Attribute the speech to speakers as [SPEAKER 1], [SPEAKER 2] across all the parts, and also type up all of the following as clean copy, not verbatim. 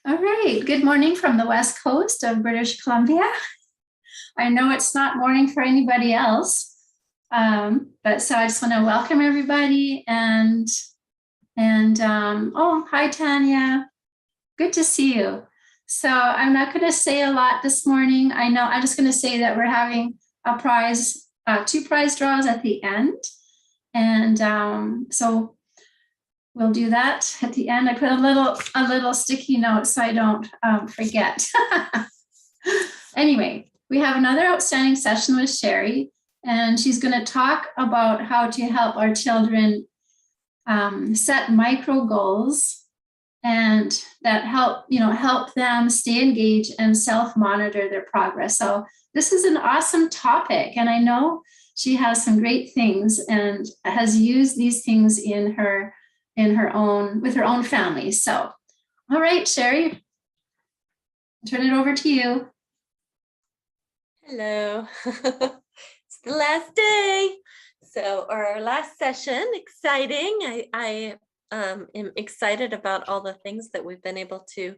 [SPEAKER 1] All right. Good morning from the west coast of British Columbia. I know it's not morning for anybody else, but so I just want to welcome everybody and oh, hi Tanya. Good to see you. So I'm not going to say a lot this morning. I know I'm just going to say that we're having a prize, two prize draws at the end, and so we'll do that at the end. I put a little sticky note so I don't forget. Anyway, we have another outstanding session with Sherry, and she's going to talk about how to help our children set micro goals and that help them stay engaged and self-monitor their progress. So this is an awesome topic, and I know she has some great things and has used these things with her own family. So, all right, Sherry, I'll turn it over to you.
[SPEAKER 2] Hello. It's the last day. So our last session, exciting. I am excited about all the things that we've been able to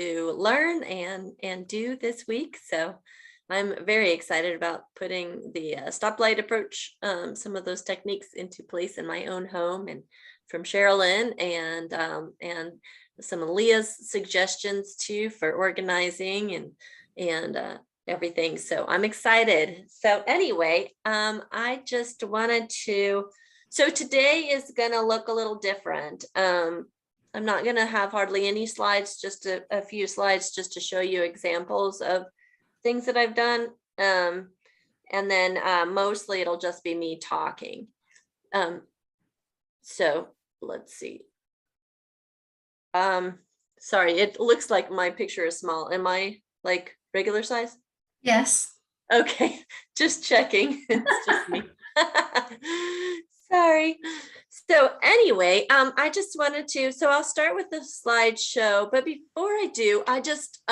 [SPEAKER 2] learn and do this week. So I'm very excited about putting the stoplight approach, some of those techniques into place in my own home, and from Sherilyn and some of Leah's suggestions too for organizing and everything. So I'm excited. So anyway, I just wanted to, so today is going to look a little different. I'm not going to have hardly any slides, just a few slides just to show you examples of things that I've done. And then mostly it'll just be me talking. So let's see. Sorry, it looks like my picture is small. Am I like regular size?
[SPEAKER 1] Yes.
[SPEAKER 2] Okay, just checking. It's just me. Sorry. So anyway, I just wanted to, so I'll start with the slideshow, but before I do, I just,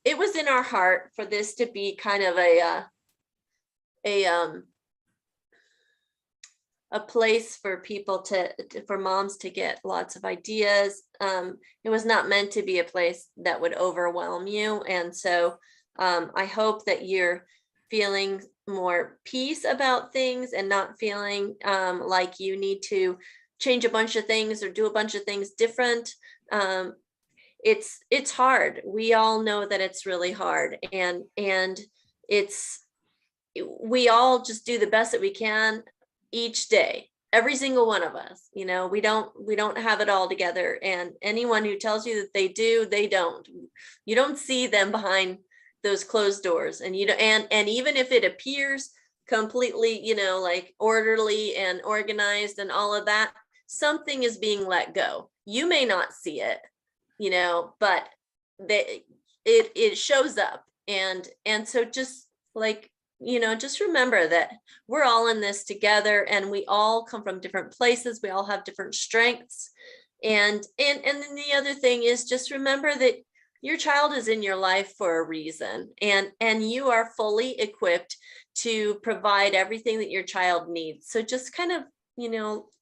[SPEAKER 2] it was in our heart for this to be kind of a place for people for moms to get lots of ideas. It was not meant to be a place that would overwhelm you. And so I hope that you're feeling more peace about things and not feeling like you need to change a bunch of things or do a bunch of things different. It's hard. We all know that it's really hard, and we all just do the best that we can each day, every single one of us. We don't have it all together, and anyone who tells you that they do, they don't. You don't see them behind those closed doors, and and even if it appears completely like orderly and organized and all of that, something is being let go. You may not see it, but it shows up, and so just like just remember that we're all in this together, and we all come from different places. We all have different strengths, and then the other thing is just remember that your child is in your life for a reason, and you are fully equipped to provide everything that your child needs. So just kind of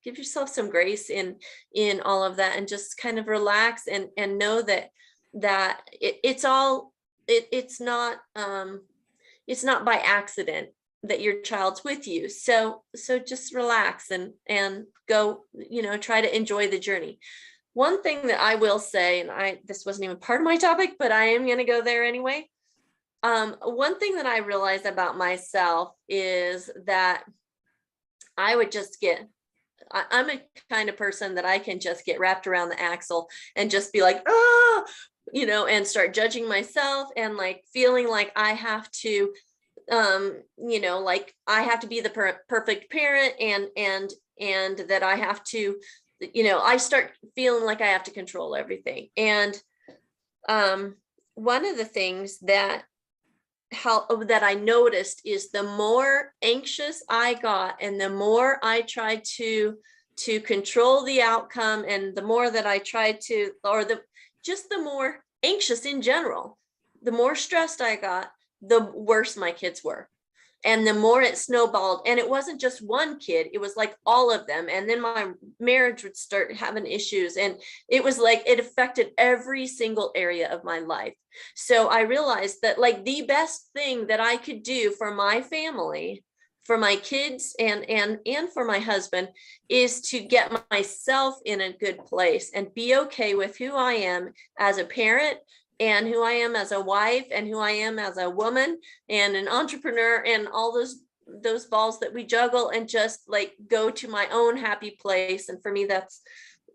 [SPEAKER 2] give yourself some grace in all of that, and just kind of relax and know that it's not by accident that your child's with you. So just relax and go, try to enjoy the journey. One thing that I will say, and this wasn't even part of my topic, but I am going to go there anyway. One thing that I realized about myself is that I would just I'm a kind of person that I can just get wrapped around the axle and just be like, and start judging myself and like feeling like I have to, like I have to be the perfect parent and that I have to, I start feeling like I have to control everything. And one of the things that I noticed is the more anxious I got and the more I tried to control the outcome, and the more that I tried to, or the more anxious in general, the more stressed I got, the worse my kids were. And the more it snowballed, and it wasn't just one kid, it was like all of them. And then my marriage would start having issues. And it was like, it affected every single area of my life. So I realized that like the best thing that I could do for my family, for my kids and for my husband, is to get myself in a good place and be okay with who I am as a parent, and who I am as a wife, and who I am as a woman and an entrepreneur, and all those balls that we juggle, and just like go to my own happy place. And for me, that's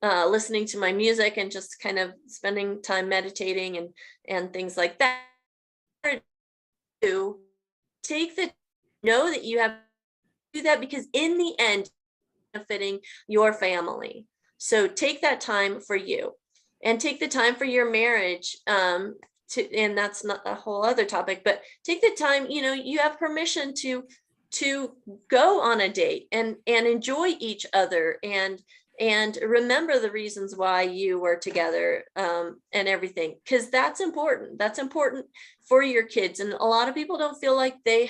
[SPEAKER 2] listening to my music and just kind of spending time meditating and things like that. To take the know that you have to do that, because in the end, benefiting your family. So take that time for you, and take the time for your marriage. And that's not a whole other topic, but take the time, you have permission to go on a date and enjoy each other, and remember the reasons why you were together, and everything, because that's important for your kids. And a lot of people don't feel like they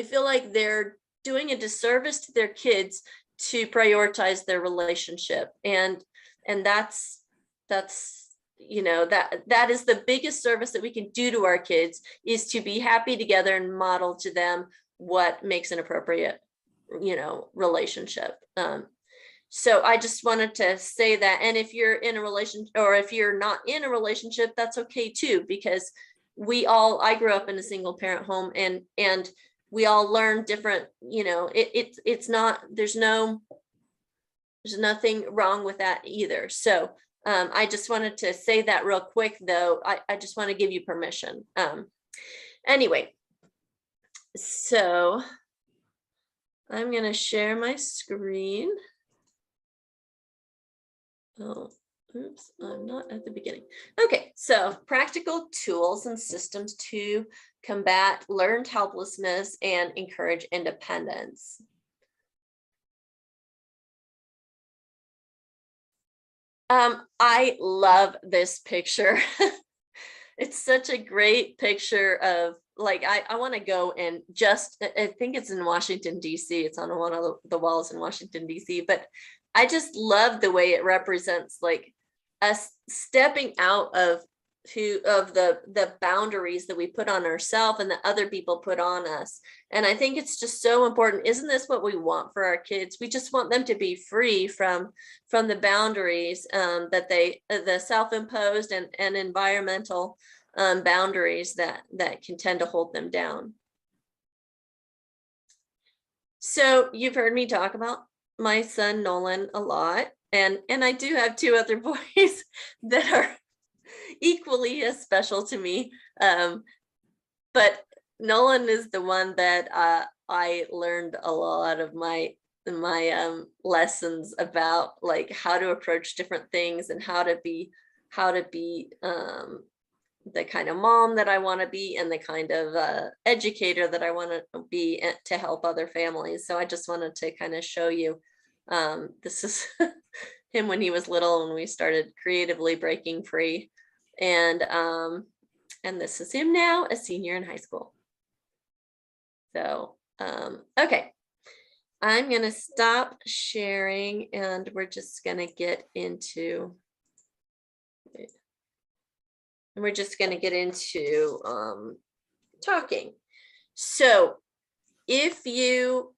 [SPEAKER 2] feel like they're doing a disservice to their kids to prioritize their relationship. And that's that is the biggest service that we can do to our kids, is to be happy together and model to them what makes an appropriate relationship. So I just wanted to say that. And if you're in a relationship, or if you're not in a relationship, that's okay too, because I grew up in a single parent home, and we all learn different, it's not, there's nothing wrong with that either. So I just wanted to say that real quick, though. I just want to give you permission. Anyway, so I'm going to share my screen. Oh, oops, I'm not at the beginning. Okay, so practical tools and systems to combat learned helplessness and encourage independence. I love this picture. It's such a great picture of, like, I want to go and I think it's in Washington, D.C. It's on one of the walls in Washington, D.C. But I just love the way it represents like us stepping out of the boundaries that we put on ourselves and that other people put on us. And I think it's just so important. Isn't this what we want for our kids? We just want them to be free from the boundaries that the self-imposed and environmental boundaries that can tend to hold them down. So you've heard me talk about my son Nolan a lot, and I do have two other boys that are equally as special to me, but Nolan is the one that I learned a lot of my lessons about, like, how to approach different things and how to be the kind of mom that I want to be, and the kind of educator that I want to be to help other families. So I just wanted to kind of show you, this is him when he was little and we started creatively breaking free. And this is him now, a senior in high school. So, okay, I'm going to stop sharing and we're just going to get into talking. So if you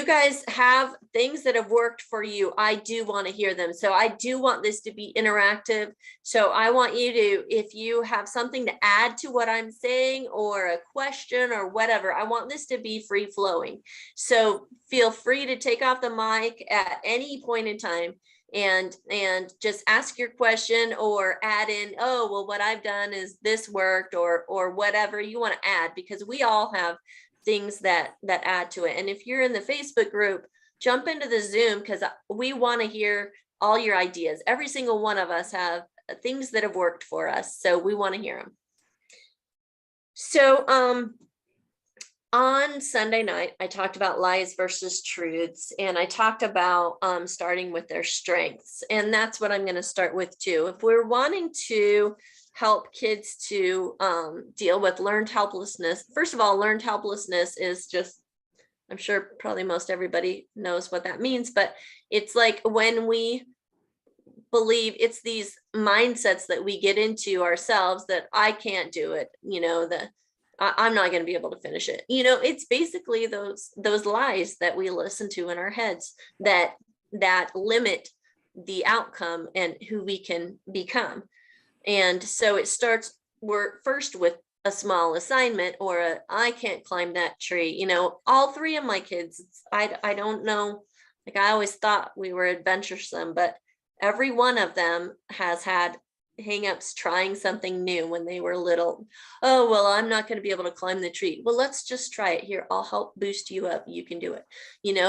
[SPEAKER 2] guys have things that have worked for you, I do want to hear them. So I do want this to be interactive. So I want you to, if you have something to add to what I'm saying, or a question or whatever, I want this to be free flowing. So feel free to take off the mic at any point in time and just ask your question, or add in, oh, well, what I've done is this worked, or whatever you want to add, because we all have things that add to it. And if you're in the Facebook group, jump into the Zoom, because we want to hear all your ideas. Every single one of us have things that have worked for us, so we want to hear them. So on Sunday night, I talked about lies versus truths, and I talked about starting with their strengths, and that's what I'm going to start with too. If we're wanting to help kids to deal with learned helplessness. First of all, learned helplessness is just, I'm sure probably most everybody knows what that means, but it's like when we believe, it's these mindsets that we get into ourselves that I can't do it, I'm not going to be able to finish it. It's basically those lies that we listen to in our heads that limit the outcome and who we can become. And so it starts, we're first with a small assignment or I can't climb that tree. All three of my kids, I don't know, like I always thought we were adventuresome, but every one of them has had hangups trying something new when they were little. Oh, well, I'm not going to be able to climb the tree. Well, let's just try it here. I'll help boost you up. You can do it,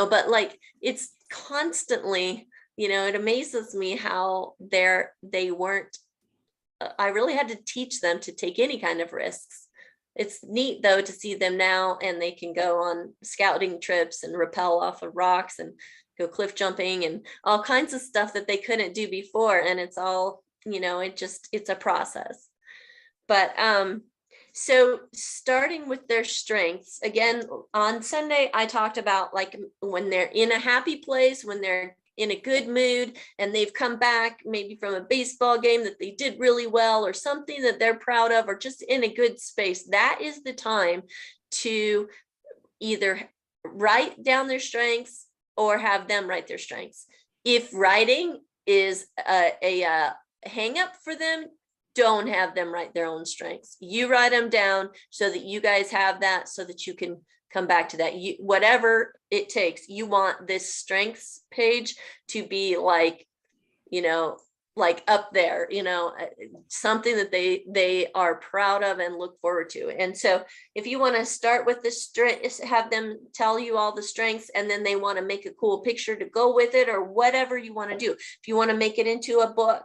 [SPEAKER 2] but like it's constantly, it amazes me how they weren't, I really had to teach them to take any kind of risks. It's neat though to see them now, and they can go on scouting trips and rappel off of rocks and go cliff jumping and all kinds of stuff that they couldn't do before. And it's all, it's a process. But so starting with their strengths, again, on Sunday, I talked about like when they're in a happy place, when they're in a good mood and they've come back maybe from a baseball game that they did really well or something that they're proud of, or just in a good space, that is the time to either write down their strengths or have them write their strengths. If writing is a hang up for them, don't have them write their own strengths. You write them down so that you guys have that, so that you can come back to that. Whatever it takes, you want this strengths page to be like, like up there, something that they are proud of and look forward to. And so if you want to start with the strengths, have them tell you all the strengths, and then they want to make a cool picture to go with it, or whatever you want to do. If you want to make it into a book,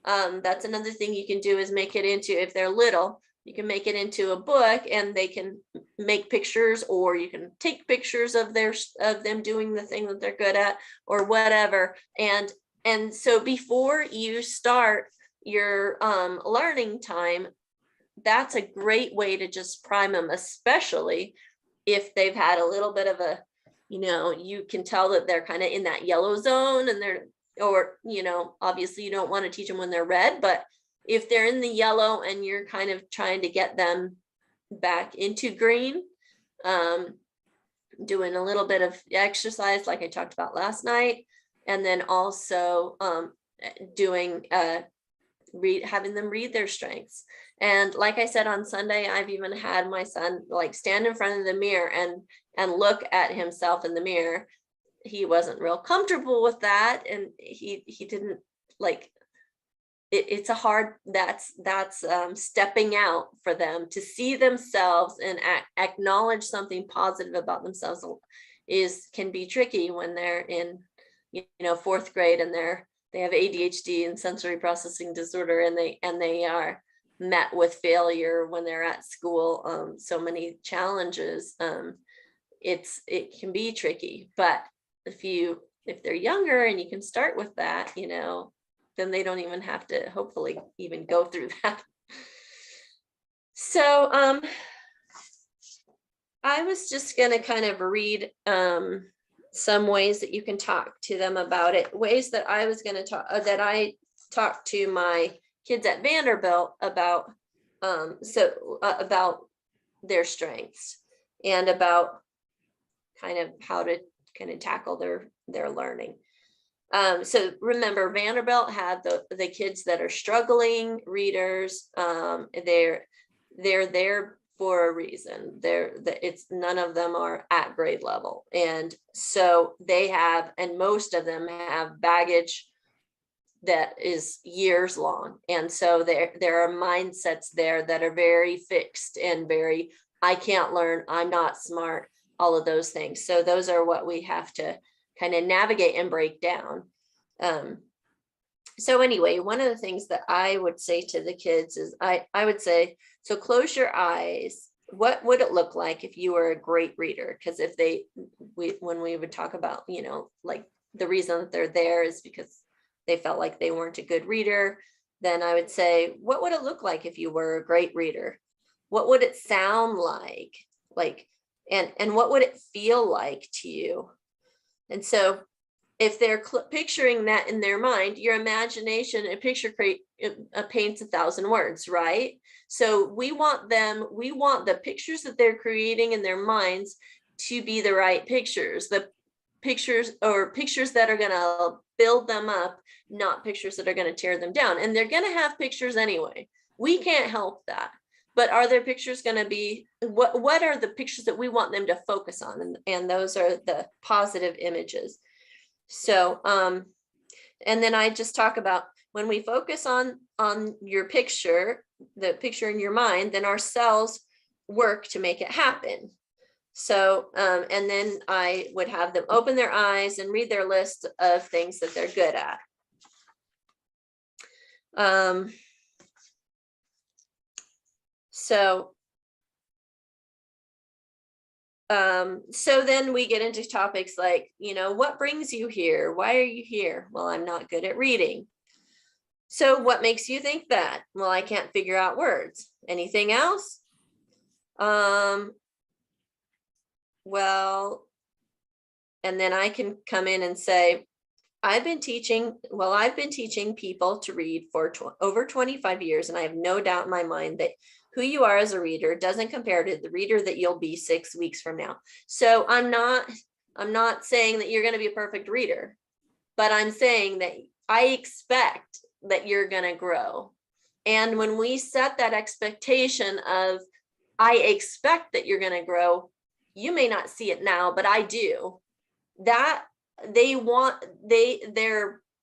[SPEAKER 2] that's another thing you can do, is make it into, if they're little, you can make it into a book and they can make pictures, or you can take pictures of them doing the thing that they're good at or whatever. And so before you start your learning time, that's a great way to just prime them, especially if they've had a little bit of a, you can tell that they're kind of in that yellow zone, and obviously you don't want to teach them when they're red, but if they're in the yellow and you're kind of trying to get them back into green, doing a little bit of exercise like I talked about last night, and then also doing having them read their strengths. And like I said, on Sunday, I've even had my son like stand in front of the mirror and look at himself in the mirror. He wasn't real comfortable with that, and he didn't like it's a hard, that's stepping out for them to see themselves and acknowledge something positive about themselves can be tricky when they're in fourth grade and they have ADHD and sensory processing disorder, and they are met with failure when they're at school, so many challenges. It can be tricky, but if they're younger and you can start with that, then they don't even have to hopefully even go through that. So I was just going to kind of read some ways that you can talk to them about it, ways that I was going to talk, that I talked to my kids at Vanderbilt about, about their strengths and about kind of how to kind of tackle their learning. So remember, Vanderbilt had the kids that are struggling readers. They're there for a reason. It's none of them are at grade level, and so they have, and most of them have baggage that is years long, and so there are mindsets there that are very fixed and very, I can't learn, I'm not smart, all of those things. So those are what we have to kind of navigate and break down. So anyway, one of the things that I would say to the kids is I would say, so close your eyes. What would it look like if you were a great reader? Because when we would talk about, like the reason that they're there is because they felt like they weren't a good reader. then I would say, what would it look like if you were a great reader? What would it sound like? And what would it feel like to you? And so if they're picturing that in their mind, your imagination, a picture paints 1,000 words, right? So we want the pictures that they're creating in their minds to be the right pictures, the pictures that are going to build them up, not pictures that are going to tear them down. And they're going to have pictures anyway. We can't help that. But are their pictures going to be, what are the pictures that we want them to focus on? And those are the positive images. So, and then I just talk about when we focus on your picture, the picture in your mind, then our cells work to make it happen. So, and then I would have them open their eyes and read their list of things that they're good at. So then we get into topics like, what brings you here? Why are you here? Well, I'm not good at reading. So what makes you think that? Well, I can't figure out words. Anything else? Well, and then I can come in and say, I've been teaching people to read for over 25 years, and I have no doubt in my mind that who you are as a reader doesn't compare to the reader that you'll be 6 weeks from now. So I'm not saying that you're going to be a perfect reader, but I'm saying that I expect that you're going to grow. And when we set that expectation of, I expect that you're going to grow, you may not see it now, but I do. That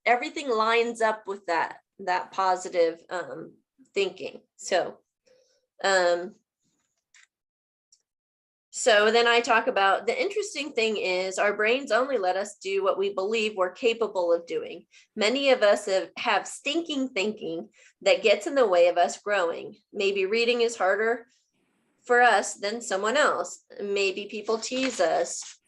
[SPEAKER 2] everything lines up with that positive thinking. So then I talk about, the interesting thing is our brains only let us do what we believe we're capable of doing. Many of us have stinking thinking that gets in the way of us growing. Maybe reading is harder for us than someone else. Maybe people tease us,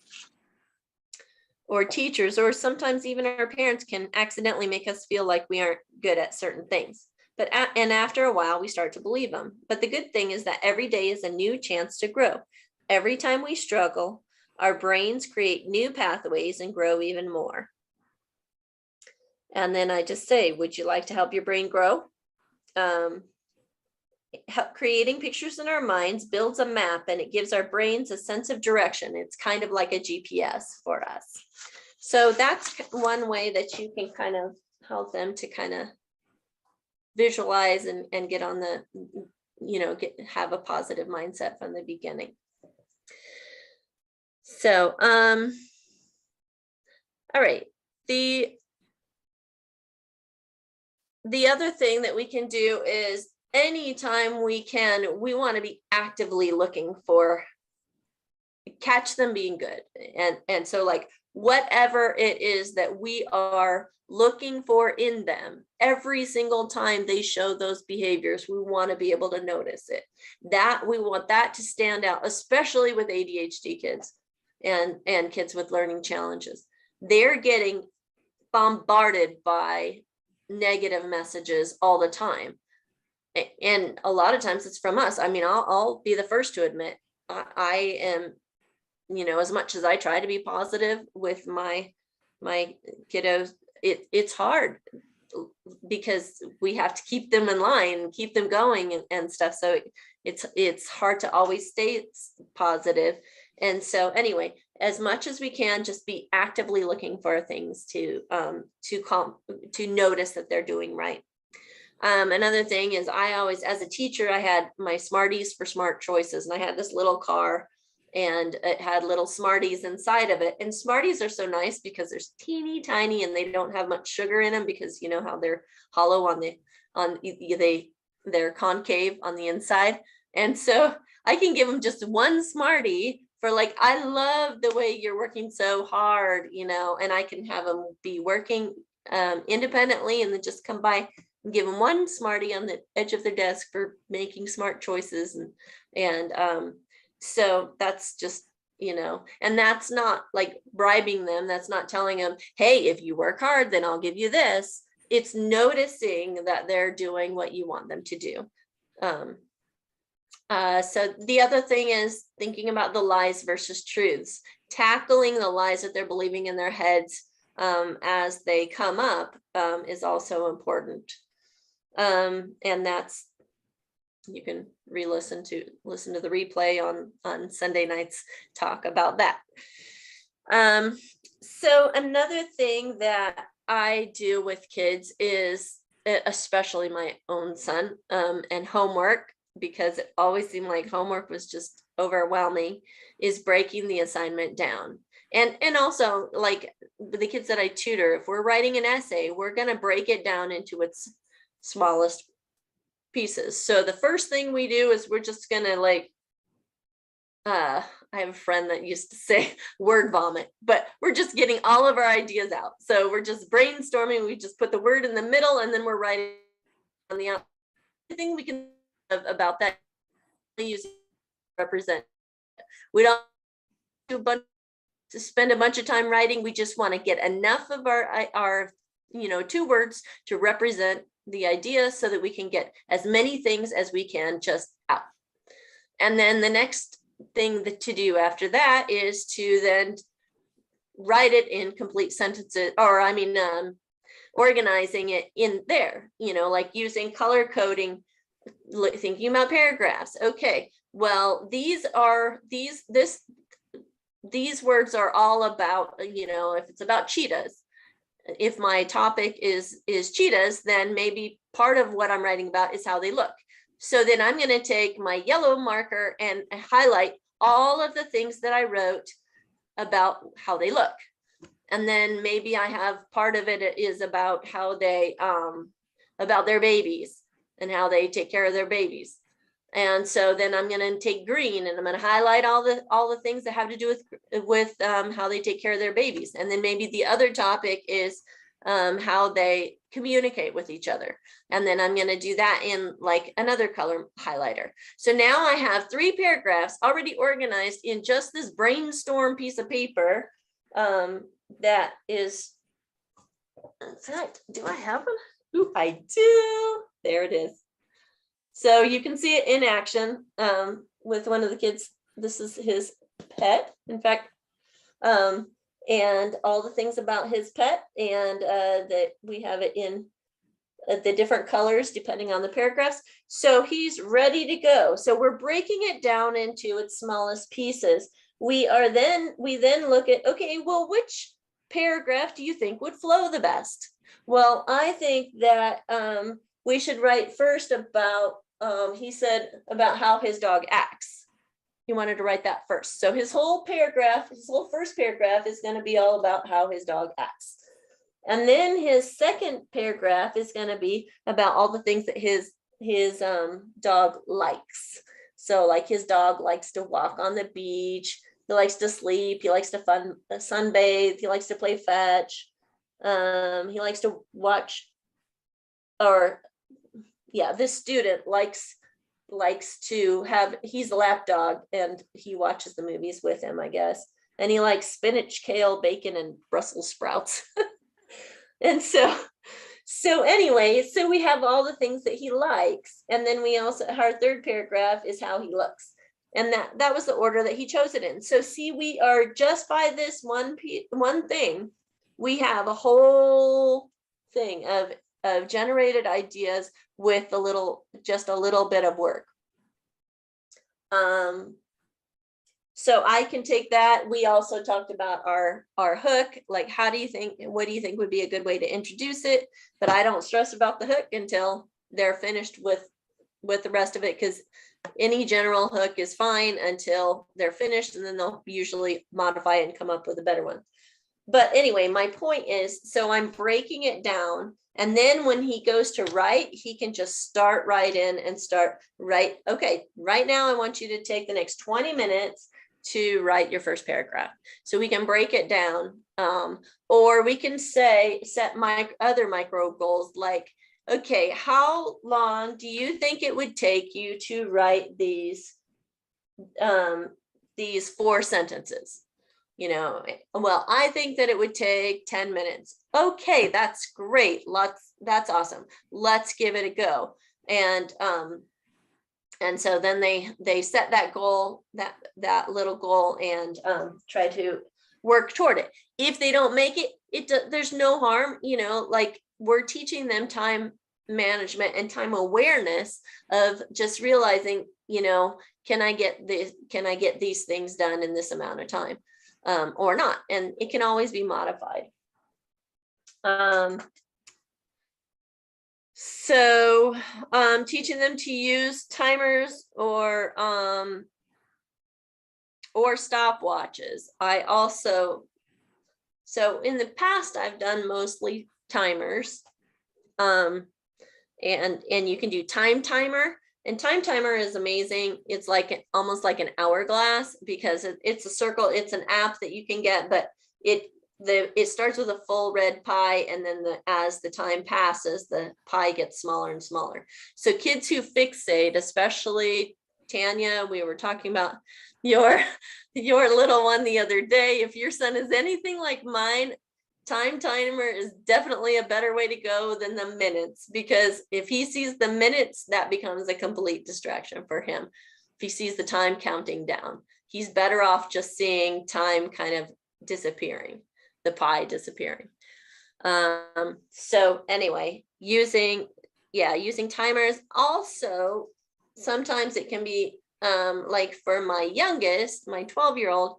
[SPEAKER 2] or teachers, or sometimes even our parents can accidentally make us feel like we aren't good at certain things. And after a while, we start to believe them. But the good thing is that every day is a new chance to grow. Every time we struggle, our brains create new pathways and grow even more. And then I just say, would you like to help your brain grow? Creating pictures in our minds builds a map, and it gives our brains a sense of direction. It's kind of like a GPS for us. So that's one way that you can kind of help them to kind of visualize and get on the, have a positive mindset from the beginning. So, all right. The other thing that we can do is, anytime we want to be actively looking for, catch them being good. And so, like, whatever it is that we are looking for in them, every single time they show those behaviors, we want to be able to notice it. That we want that to stand out, especially with ADHD kids and kids with learning challenges. They're getting bombarded by negative messages all the time. And a lot of times it's from us. I mean, I'll be the first to admit, I am, as much as I try to be positive with my kiddos, it's hard because we have to keep them in line and keep them going and stuff. So it's hard to always stay positive. And so anyway, as much as we can, just be actively looking for things to notice that they're doing right. Another thing is, I always, as a teacher, I had my Smarties for smart choices, and I had this little car, and it had little Smarties inside of it. And Smarties are so nice because they're teeny tiny and they don't have much sugar in them, because you know how they're hollow they're concave on the inside. And so I can give them just one Smartie for, like, I love the way you're working so hard, and I can have them be working independently, and then just come by and give them one Smartie on the edge of their desk for making smart choices. And so that's just, and that's not like bribing them. That's not telling them, hey, if you work hard, then I'll give you this. it's noticing that they're doing what you want them to do. So the other thing is thinking about the lies versus truths, tackling the lies that they're believing in their heads as they come up is also important. And that's, you can listen to the replay on Sunday night's talk about that. So another thing that I do with kids is, especially my own son, and homework, because it always seemed like homework was just overwhelming, is breaking the assignment down. And also, like the kids that I tutor, if we're writing an essay, we're going to break it down into its smallest pieces. So the first thing we do is we're just going to like, I have a friend that used to say word vomit, but we're just getting all of our ideas out. So we're just brainstorming. We just put the word in the middle and then we're writing on the outside. Anything we can about that use represent. We don't do a bunch to spend a bunch of time writing. We just want to get enough of our 2 words to represent the idea so that we can get as many things as we can just out. And then the next thing to do after that is to then write it in complete sentences, or organizing it in there, like using color coding, thinking about paragraphs. Okay, well, these words are all about, if it's about cheetahs, if my topic is cheetahs, then maybe part of what I'm writing about is how they look. So then I'm going to take my yellow marker and highlight all of the things that I wrote about how they look. And then maybe I have part of it is about how they, about their babies and how they take care of their babies. And so then I'm going to take green and I'm going to highlight all the things that have to do with how they take care of their babies. And then maybe the other topic is how they communicate with each other. And then I'm going to do that in like another color highlighter. So now I have 3 paragraphs already organized in just this brainstorm piece of paper. That is, in fact, do I have one? Ooh, I do. There it is. So you can see it in action with one of the kids. This is his pet, in fact, and all the things about his pet, and that we have it in the different colors depending on the paragraphs. So he's ready to go. So we're breaking it down into its smallest pieces. We then look at, okay, well, which paragraph do you think would flow the best? Well, I think that we should write first about, he said about how his dog acts. He wanted to write that first. So his whole first paragraph is going to be all about how his dog acts. And then his second paragraph is going to be about all the things that his dog likes. So like his dog likes to walk on the beach. He likes to sleep. He likes to sunbathe. He likes to play fetch. He likes to watch, this student likes to have, he's a lap dog and he watches the movies with him, I guess. And he likes spinach, kale, bacon, and Brussels sprouts. And so anyway, so we have all the things that he likes. And then we also, our third paragraph is how he looks. And that was the order that he chose it in. So see, we are just by this one thing, we have a whole thing of generated ideas with just a little bit of work. So I can take that. We also talked about our hook, like what do you think would be a good way to introduce it? But I don't stress about the hook until they're finished with the rest of it, because any general hook is fine until they're finished, and then they'll usually modify it and come up with a better one. But anyway, my point is, so I'm breaking it down, and then when he goes to write, he can just start right in and start right. Okay, right now I want you to take the next 20 minutes to write your first paragraph. So we can break it down, or we can set my other micro goals, like, okay, how long do you think it would take you to write these 4 sentences? Well, I think that it would take 10 minutes. Okay, that's great. That's awesome. Let's give it a go. And so then they set that goal, that little goal, and try to work toward it. If they don't make it, there's no harm, like we're teaching them time management and time awareness of just realizing, can I get these things done in this amount of time, or not? And it can always be modified. So teaching them to use timers or stopwatches. So in the past, I've done mostly timers. And you can do time timer, and time timer is amazing. It's like almost like an hourglass, because it's a circle. It's an app that you can get, but it starts with a full red pie, and then as the time passes, the pie gets smaller and smaller. So kids who fixate, especially Tanya, we were talking about your little one the other day. If your son is anything like mine, time timer is definitely a better way to go than the minutes, because if he sees the minutes, that becomes a complete distraction for him. If he sees the time counting down, he's better off just seeing time kind of disappearing, the pie disappearing. So anyway, using timers. Also, sometimes it can be like for my youngest, my 12-year-old,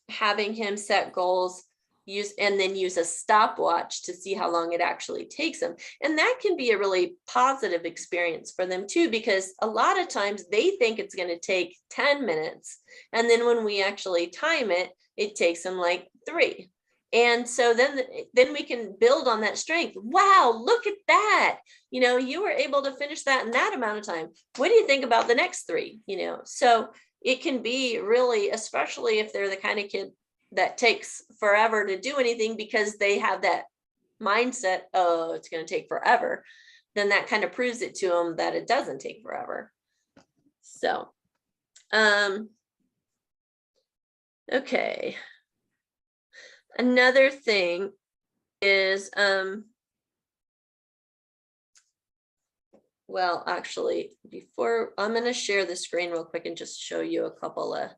[SPEAKER 2] having him set goals, use a stopwatch to see how long it actually takes them. And that can be a really positive experience for them too, because a lot of times they think it's going to take 10 minutes. And then when we actually time it, it takes them like 3. And so then we can build on that strength. Wow, look at that. You were able to finish that in that amount of time. What do you think about the next 3? So it can be really, especially if they're the kind of kid that takes forever to do anything, because they have that mindset, oh, it's going to take forever, then that kind of proves it to them that it doesn't take forever. So, okay. Another thing is, well, actually, before, I'm going to share the screen real quick and just show you a couple of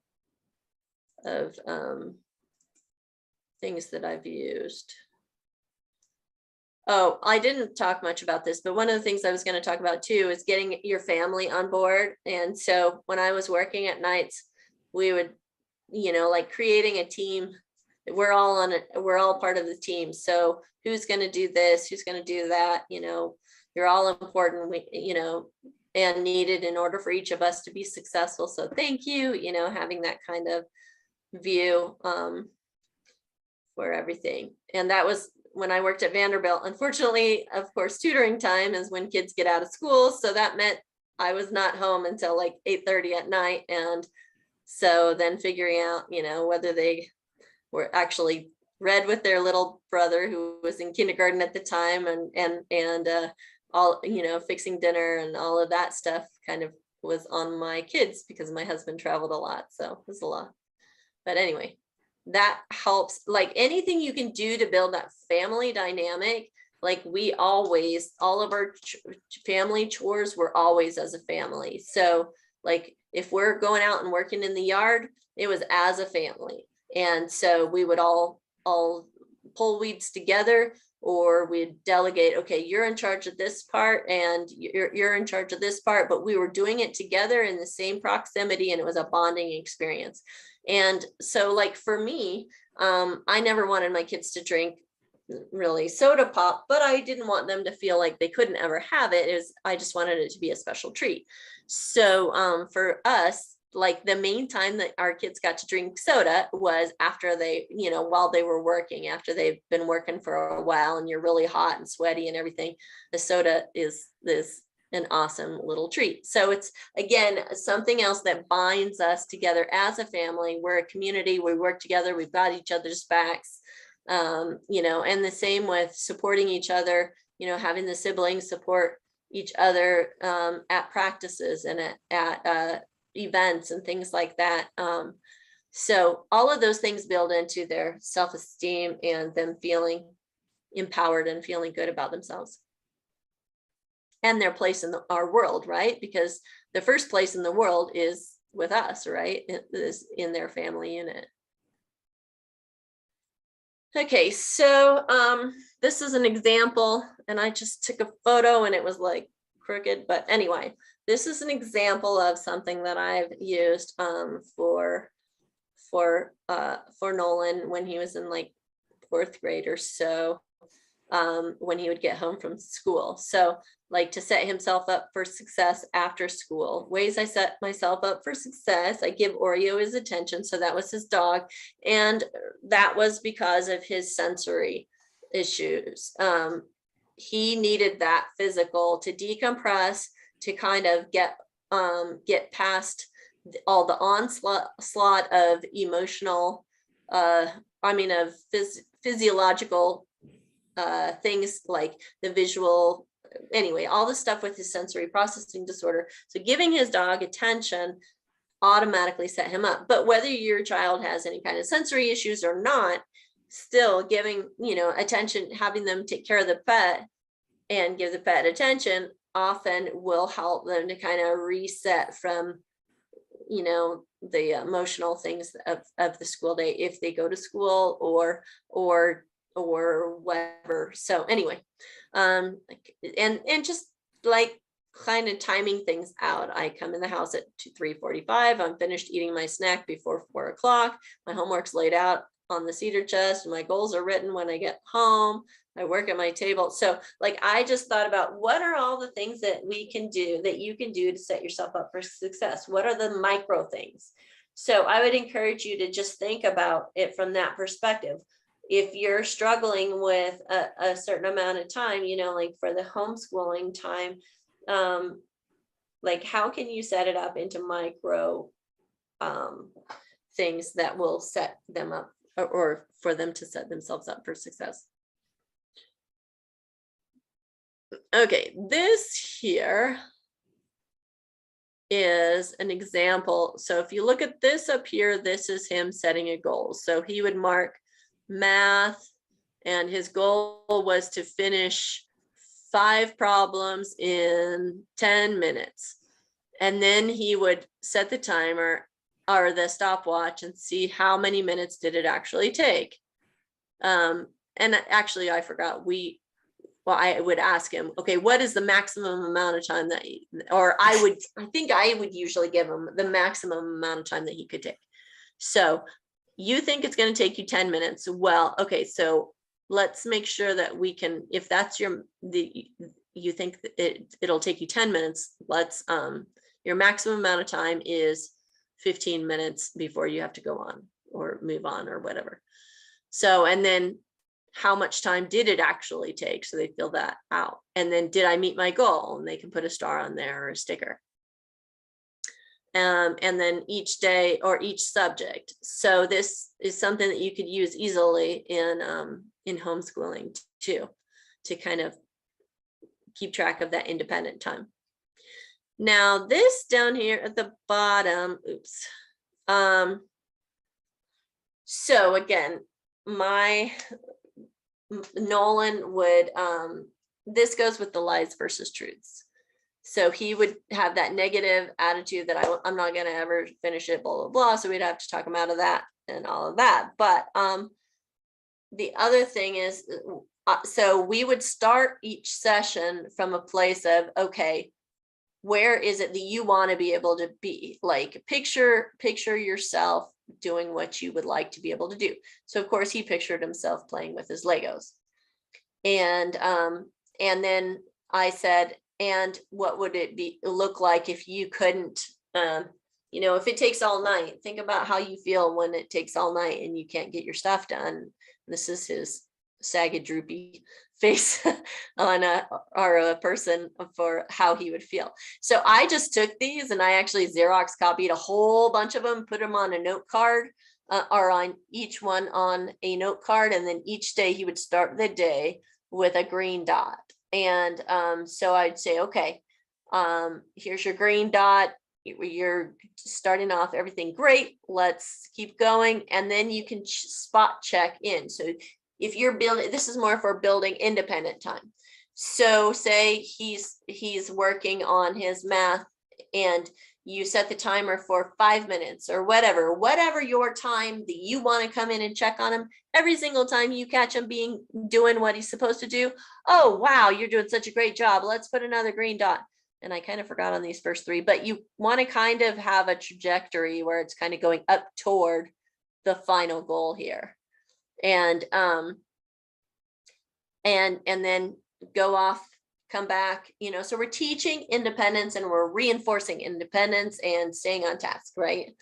[SPEAKER 2] things that I've used. Oh, I didn't talk much about this, but one of the things I was going to talk about too is getting your family on board. And so when I was working at nights, we would, like creating a team. We're all part of the team. So who's going to do this? Who's going to do that? You're all important, and needed in order for each of us to be successful. So thank you, having that kind of view for everything. And that was when I worked at Vanderbilt. Unfortunately, of course, tutoring time is when kids get out of school. So that meant I was not home until like 8:30 at night. And so then figuring out, whether they were actually read with their little brother who was in kindergarten at the time, and all, fixing dinner and all of that stuff kind of was on my kids, because my husband traveled a lot. So it was a lot. But anyway, that helps. Like anything you can do to build that family dynamic, like all of our family chores were always as a family. So like if we're going out and working in the yard, it was as a family. And so we would all pull weeds together, or we'd delegate, okay, you're in charge of this part and you're in charge of this part, but we were doing it together in the same proximity, and it was a bonding experience. And so like for me, I never wanted my kids to drink really soda pop, but I didn't want them to feel like they couldn't ever have it. I just wanted it to be a special treat. So for us, like the main time that our kids got to drink soda was after they, while they were working, after they've been working for a while and you're really hot and sweaty and everything, the soda is an awesome little treat. So it's, again, something else that binds us together as a family. We're a community, we work together, we've got each other's backs, and the same with supporting each other, having the siblings support each other at practices and at events and things like that. So all of those things build into their self-esteem and them feeling empowered and feeling good about themselves and their place in our world, right? Because the first place in the world is with us, right? It is in their family unit. Okay, so this is an example, and I just took a photo and it was like crooked, but anyway, this is an example of something that I've used for Nolan when he was in like 4th grade or so, when he would get home from school. So like to set himself up for success after school. Ways I set myself up for success: I give Oreo his attention. So that was his dog. And that was because of his sensory issues. He needed that physical to decompress, to kind of get past all the onslaught of emotional, of physiological things like the visual, anyway, all the stuff with his sensory processing disorder. So giving his dog attention automatically set him up. But whether your child has any kind of sensory issues or not, still giving, attention, having them take care of the pet and give the pet attention often will help them to kind of reset from, the emotional things of the school day, if they go to school or whatever. So anyway, and just like kind of timing things out. I come in the house at 3:45. I'm finished eating my snack before 4 o'clock. My homework's laid out on the cedar chest. My goals are written when I get home. I work at my table. So like, I just thought about what are all the things that we can do, that you can do to set yourself up for success? What are the micro things? So I would encourage you to just think about it from that perspective. If you're struggling with a certain amount of time, like for the homeschooling time, like how can you set it up into micro things that will set them up, or for them to set themselves up for success? Okay, this here is an example. So if you look at this up here, this is him setting a goal. So he would mark math, and his goal was to finish 5 problems in 10 minutes. And then he would set the timer or the stopwatch and see how many minutes did it actually take. And actually, I forgot, I would ask him, okay, what is the maximum amount of time that I think I would usually give him the maximum amount of time that he could take. So you think it's going to take you 10 minutes. Well, okay, so let's make sure that we can, if that's you think that it'll take you 10 minutes, let's, your maximum amount of time is 15 minutes before you have to go on or move on or whatever. So, and then how much time did it actually take? So they fill that out. And then did I meet my goal? And they can put a star on there or a sticker. And then each day or each subject. So this is something that you could use easily in homeschooling too, to kind of keep track of that independent time. Now this down here at the bottom, oops. So again, Nolan would, this goes with the lies versus truths. So he would have that negative attitude that I'm not going to ever finish it, blah, blah, blah. So we'd have to talk him out of that and all of that. But the other thing is, so we would start each session from a place of, okay, where is it that you want to be able to be? Like picture yourself doing what you would like to be able to do. So of course he pictured himself playing with his Legos. And then I said, and what would it look like if you couldn't, if it takes all night? Think about how you feel when it takes all night and you can't get your stuff done. This is his sagged, droopy face on a person for how he would feel. So I just took these and I actually Xerox copied a whole bunch of them, put them on a note card, or on each one on a note card. And then each day he would start the day with a green dot. And so I'd say, okay, here's your green dot. you're starting off everything great, let's keep going, and then you can spot check in. So if you're building, this is more for building independent time. So say he's working on his math, and you set the timer for 5 minutes or whatever your time that you want to come in and check on him. Every single time you catch him doing what he's supposed to do, oh wow, you're doing such a great job, let's put another green dot. And I kind of forgot on these first three, but you want to kind of have a trajectory where it's kind of going up toward the final goal here. And then go off, come back, so we're teaching independence and we're reinforcing independence and staying on task, right?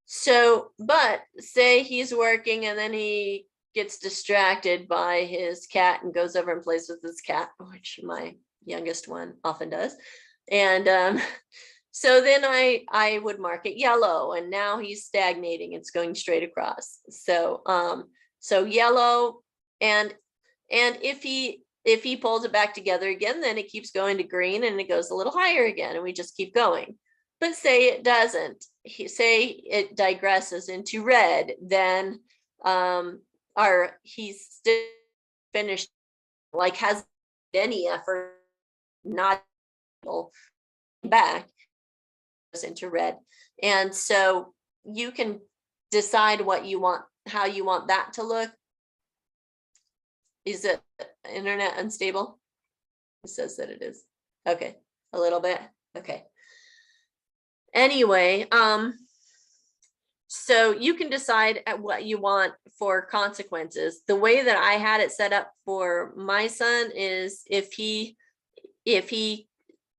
[SPEAKER 2] So, but say he's working and then he gets distracted by his cat and goes over and plays with his cat, which my youngest one often does. And so then I would mark it yellow, and now he's stagnating, it's going straight across. So yellow, and if he pulls it back together again, then it keeps going to green and it goes a little higher again, and we just keep going. But say it doesn't, say it digresses into red, then he's still finished, like has any effort, not back, goes into red. And so you can decide what you want, how you want that to look. Is it internet unstable? It says that it is. Okay, a little bit. Okay. Anyway, so you can decide at what you want for consequences. The way that I had it set up for my son is if he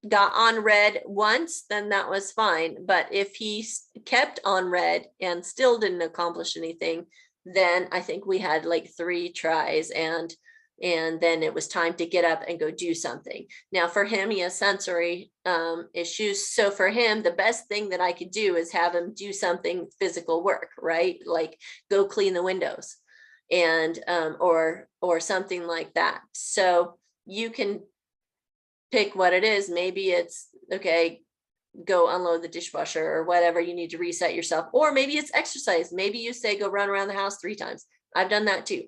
[SPEAKER 2] got on red once, then that was fine. But if he kept on red and still didn't accomplish anything, then I think we had like 3 tries, and then it was time to get up and go do something. Now for him, he has sensory issues. So for him, the best thing that I could do is have him do something physical work, right? Like go clean the windows and or something like that. So you can pick what it is. Maybe it's, okay, go unload the dishwasher or whatever, you need to reset yourself. Or maybe it's exercise. Maybe you say go run around the house 3 times. I've done that too.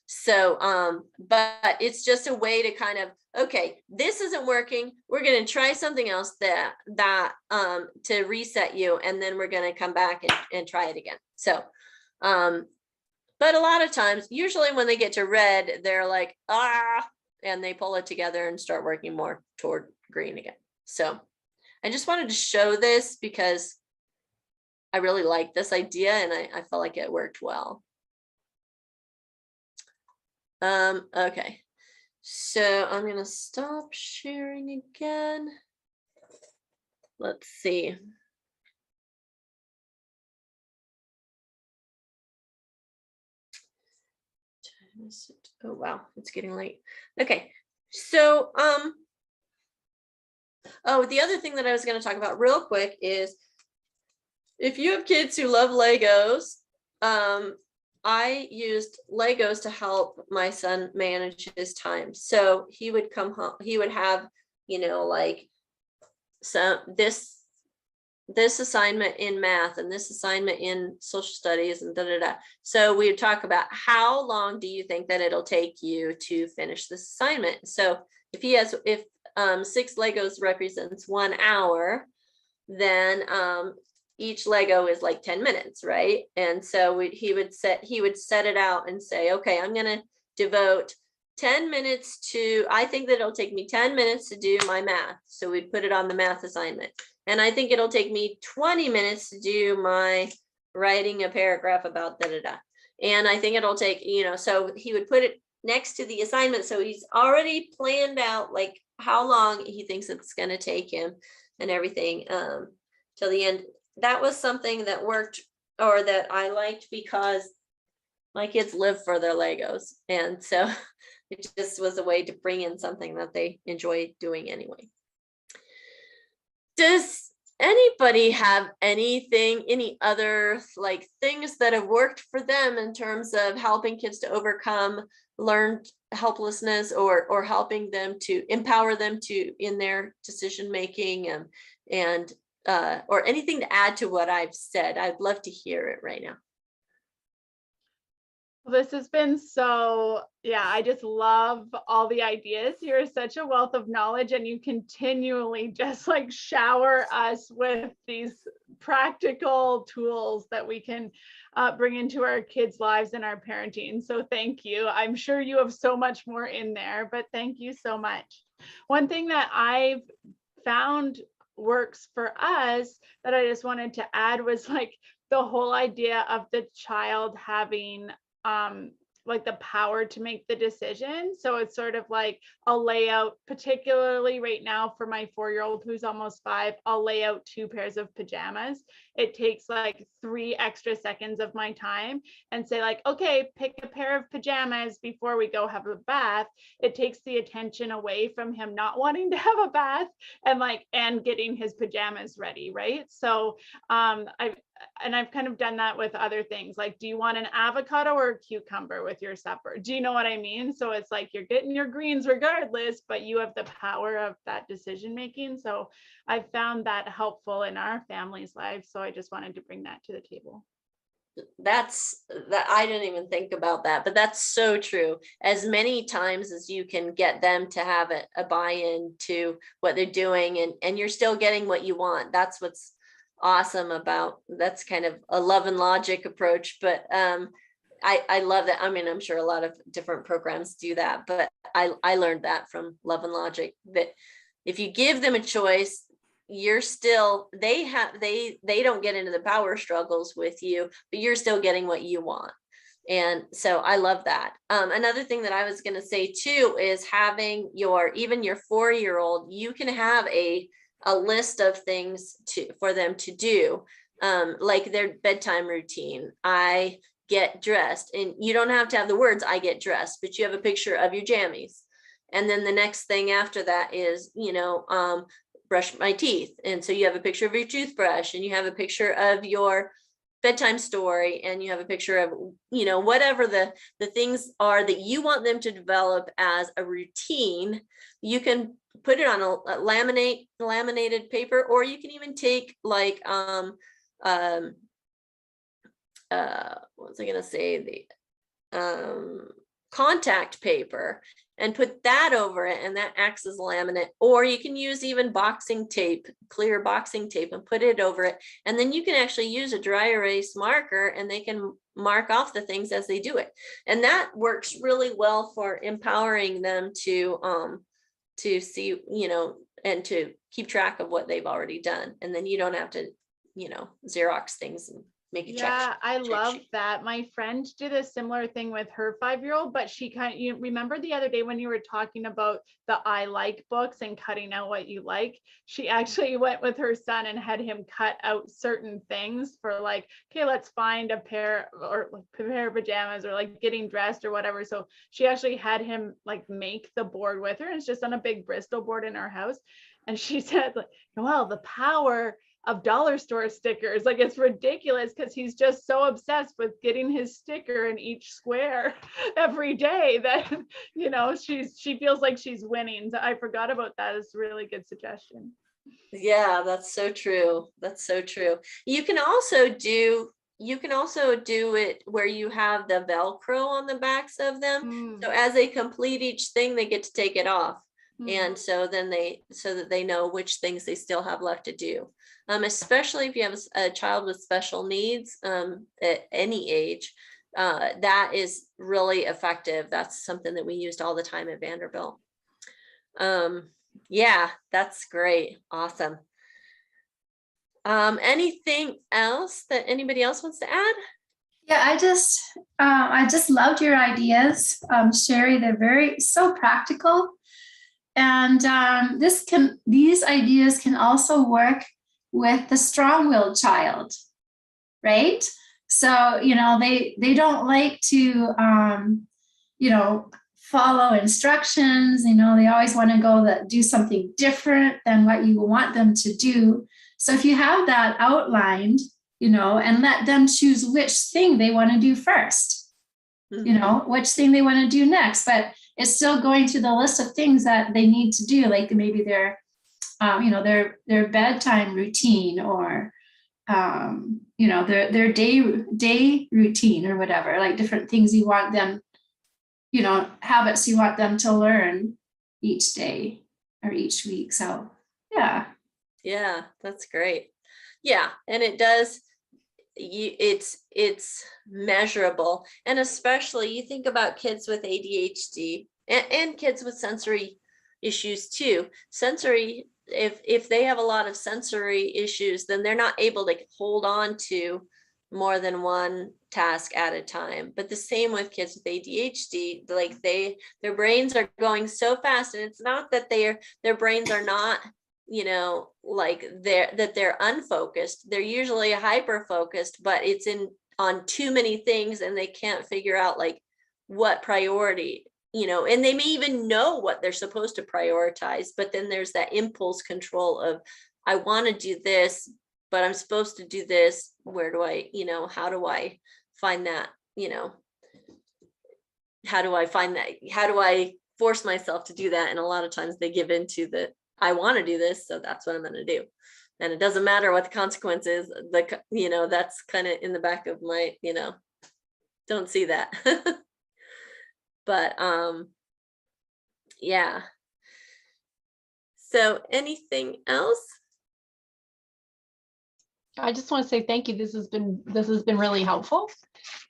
[SPEAKER 2] So but it's just a way to kind of, okay, this isn't working, we're going to try something else that to reset you, and then we're going to come back and try it again. So but a lot of times, usually when they get to red, they're like, and they pull it together and start working more toward green again. So I just wanted to show this because I really like this idea, and I felt like it worked well. Okay, so I'm gonna stop sharing again. Let's see. Oh wow, it's getting late. Okay, so oh, the other thing that I was going to talk about real quick is if you have kids who love Legos, I used Legos to help my son manage his time. So he would come home, he would have, like this assignment in math and this assignment in social studies and So we would talk about how long do you think that it'll take you to finish this assignment? So if 6 Legos represents 1 hour, then each Lego is like 10 minutes, right? And so he would set it out and say, okay, I'm going to devote 10 minutes to, I think that it'll take me 10 minutes to do my math. So we'd put it on the math assignment. And I think it'll take me 20 minutes to do my writing a paragraph about And I think it'll take, so he would put it next to the assignment. So he's already planned out like how long he thinks it's going to take him and everything till the end. That was something that worked, or that I liked, because my kids live for their Legos. And so it just was a way to bring in something that they enjoy doing anyway. Does anybody have any other like things that have worked for them in terms of helping kids to overcome learned helplessness, or helping them to empower them to in their decision making and or anything to add to what I've said. I'd love to hear it right now.
[SPEAKER 3] This has been so, yeah, I just love all the ideas. You're such a wealth of knowledge, and you continually just like shower us with these practical tools that we can bring into our kids' lives and our parenting. So thank you. I'm sure you have so much more in there, but thank you so much. One thing that I've found works for us that I just wanted to add was like the whole idea of the child having like the power to make the decision. So it's sort of like I'll lay out, particularly right now for my 4-year-old who's almost 5, I'll lay out 2 pairs of pajamas. It takes like 3 extra seconds of my time and say like, okay, pick a pair of pajamas before we go have a bath. It takes the attention away from him not wanting to have a bath and getting his pajamas ready, right? So I've kind of done that with other things. Like, do you want an avocado or a cucumber with your supper? Do you know what I mean? So it's like you're getting your greens regardless, but you have the power of that decision making. So I've found that helpful in our family's lives. So I just wanted to bring that to the table.
[SPEAKER 2] That's that. I didn't even think about that, but that's so true. As many times as you can get them to have a buy-in to what they're doing, and you're still getting what you want. That's what's awesome about, that's kind of a love and logic approach. But I love that. I mean, I'm sure a lot of different programs do that, but I learned that from Love and Logic, that if you give them a choice, you're still, they don't get into the power struggles with you, but you're still getting what you want. And so I love that. Another thing that I was going to say too is having even your 4-year-old, you can have a list of things for them to do, like their bedtime routine. I get dressed, and you don't have to have the words "I get dressed," but you have a picture of your jammies. And then the next thing after that is, brush my teeth. And so you have a picture of your toothbrush, and you have a picture of your bedtime story, and you have a picture of, whatever the things are that you want them to develop as a routine. You can put it on a laminated paper, or you can even take like what was I gonna say, the contact paper, and put that over it, and that acts as laminate. Or you can use even boxing tape, clear boxing tape, and put it over it, and then you can actually use a dry erase marker, and they can mark off the things as they do it. And that works really well for empowering them to see, and to keep track of what they've already done. And then you don't have to, Xerox things and make a check.
[SPEAKER 3] Yeah, I love that. My friend did a similar thing with her 5-year-old, but she you remember the other day when you were talking about the I like books and cutting out what you like, she actually went with her son and had him cut out certain things for like, okay, let's find a pair of pajamas, or like getting dressed or whatever. So she actually had him like make the board with her, and it's just on a big Bristol board in our house. And she said, like, well, the power of dollar store stickers, like it's ridiculous, because he's just so obsessed with getting his sticker in each square every day that she feels like she's winning. So I forgot about that. It's a really good suggestion.
[SPEAKER 2] Yeah, that's so true. That's so true. You can also do it where you have the Velcro on the backs of them. So as they complete each thing, they get to take it off. And so then so that they know which things they still have left to do. Especially if you have a child with special needs at any age, that is really effective. That's something that we used all the time at Vanderbilt. Yeah, that's great. Awesome. Anything else that anybody else wants to add?
[SPEAKER 1] Yeah, I just loved your ideas, Sherry. They're so practical. And these ideas can also work with the strong-willed child, right? So, they don't like to, follow instructions. They always want to do something different than what you want them to do. So if you have that outlined, and let them choose which thing they want to do first, which thing they want to do next, but it's still going through the list of things that they need to do, like maybe their their bedtime routine, or their day routine, or whatever, like different things you want them, habits you want them to learn each day or each week. So yeah.
[SPEAKER 2] Yeah, that's great. Yeah, and it does, it's measurable. And especially you think about kids with ADHD and kids with sensory issues too. Sensory, if they have a lot of sensory issues, then they're not able to hold on to more than one task at a time. But the same with kids with ADHD, like their brains are going so fast, and it's not that their brains are not, like they're unfocused. They're usually hyper focused, but it's on too many things, and they can't figure out like what priority, and they may even know what they're supposed to prioritize, but then there's that impulse control of, I want to do this, but I'm supposed to do this. Where do I, how do I find that, how do I find that? How do I force myself to do that? And a lot of times they give into the, I want to do this, so that's what I'm going to do. And it doesn't matter what the consequence is. That's kind of in the back of my, don't see that. But yeah. So anything else?
[SPEAKER 4] I just want to say thank you. This has been really helpful.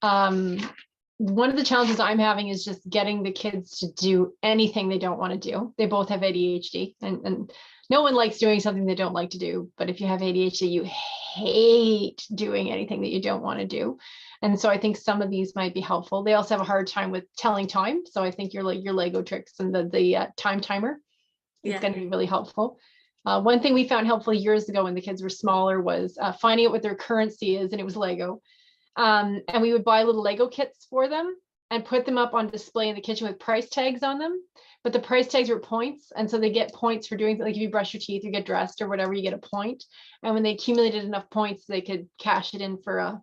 [SPEAKER 4] One of the challenges I'm having is just getting the kids to do anything they don't want to do. They both have ADHD, and no one likes doing something they don't like to do. But if you have ADHD, you hate doing anything that you don't want to do. And so I think some of these might be helpful. They also have a hard time with telling time. So I think your Lego tricks and the time timer is going to be really helpful. One thing we found helpful years ago when the kids were smaller was finding out what their currency is, and it was Lego. And we would buy little Lego kits for them and put them up on display in the kitchen with price tags on them. But the price tags were points. And so they get points for doing, like if you brush your teeth or get dressed or whatever, you get a point. And when they accumulated enough points, they could cash it in for a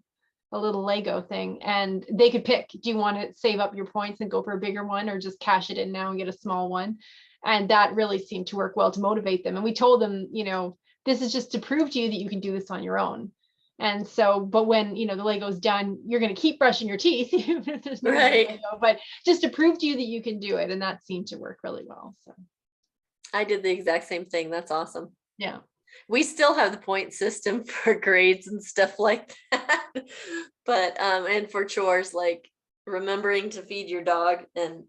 [SPEAKER 4] little Lego thing. And they could pick, do you want to save up your points and go for a bigger one, or just cash it in now and get a small one? And that really seemed to work well to motivate them. And we told them, this is just to prove to you that you can do this on your own. And so, but when, the Lego's done, you're going to keep brushing your teeth, even if there's no Lego, but just to prove to you that you can do it. And that seemed to work really well. So
[SPEAKER 2] I did the exact same thing. That's awesome.
[SPEAKER 4] Yeah.
[SPEAKER 2] We still have the point system for grades and stuff like that. But, and for chores, like remembering to feed your dog and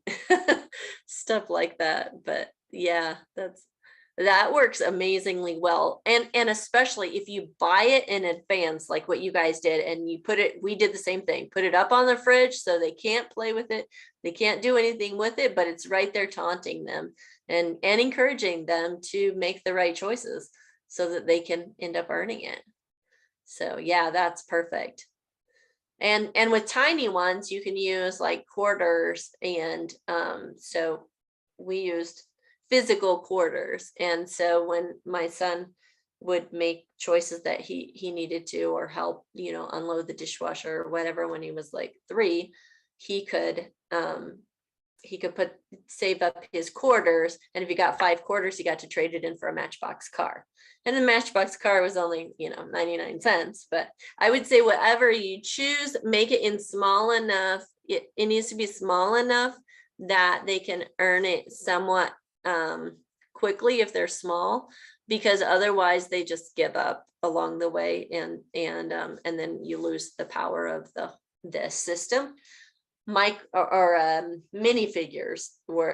[SPEAKER 2] stuff like that. But yeah, that works amazingly well. And especially if you buy it in advance, like what you guys did, and you we did the same thing, put it up on the fridge so they can't play with it. They can't do anything with it, but it's right there taunting them and encouraging them to make the right choices so that they can end up earning it. So yeah, that's perfect. And with tiny ones, you can use like quarters. And so we used physical quarters. And so when my son would make choices that he needed to, or help, unload the dishwasher or whatever, when he was like 3, he could save up his quarters. And if he got 5 quarters, he got to trade it in for a Matchbox car. And the Matchbox car was only, 99 cents. But I would say whatever you choose, make it in small enough. It needs to be small enough that they can earn it somewhat quickly if they're small, because otherwise they just give up along the way, and then you lose the power of the system. Minifigures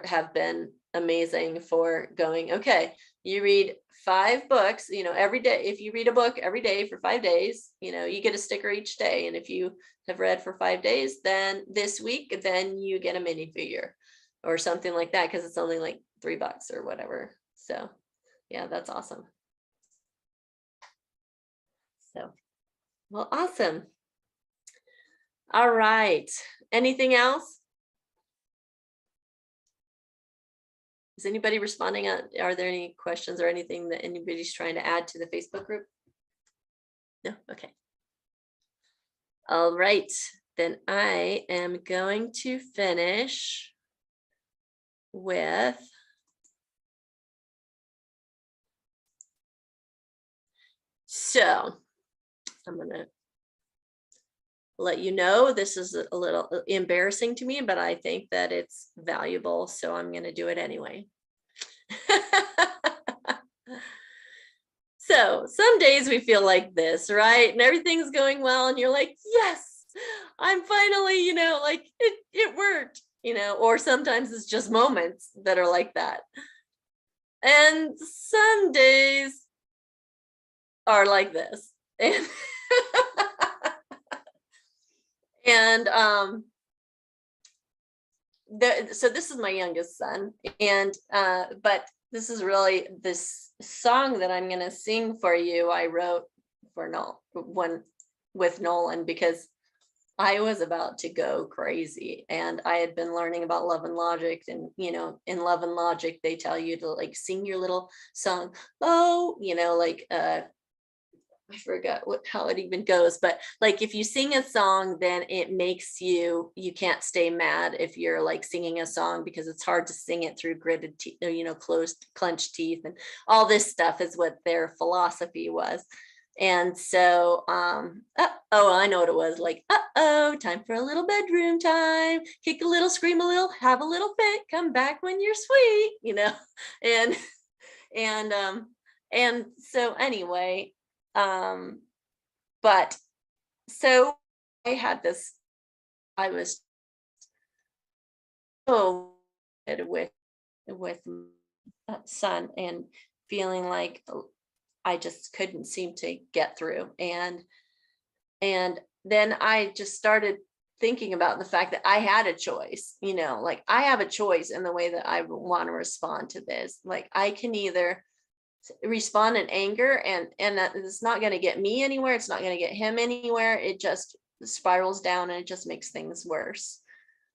[SPEAKER 2] have been amazing for going, okay, you read 5 books, every day. If you read a book every day for 5 days, you get a sticker each day. And if you have read for 5 days, then this week, then you get a minifigure or something like that, because it's only like $3 or whatever. So yeah, that's awesome. So, well, awesome. All right. Anything else? Is anybody responding? Are there any questions or anything that anybody's trying to add to the Facebook group? No? Okay. All right. Then I am going to finish with So I'm going to let you know this is a little embarrassing to me, but I think that it's valuable. So I'm going to do it anyway. So some days we feel like this, right? And everything's going well. And you're like, yes, I'm finally, like it worked, or sometimes it's just moments that are like that. And some days are like this. And so this is my youngest son, and but this is really this song that I'm gonna sing for you. I wrote for with Nolan, because I was about to go crazy, and I had been learning about Love and Logic, and in Love and Logic they tell you to like sing your little song. Oh, I forgot how it even goes, but like if you sing a song, then it makes you can't stay mad if you're like singing a song, because it's hard to sing it through gritted teeth, closed clenched teeth, and all this stuff is what their philosophy was. And so I know what it was, like, time for a little bedroom time, kick a little, scream a little, have a little fit, come back when you're sweet, and so anyway, but so I was so with son, and feeling like I just couldn't seem to get through. And then I just started thinking about the fact that I had a choice, like I have a choice in the way that I want to respond to this. Like I can either respond in anger, and that it's not going to get me anywhere. It's not going to get him anywhere. It just spirals down and it just makes things worse.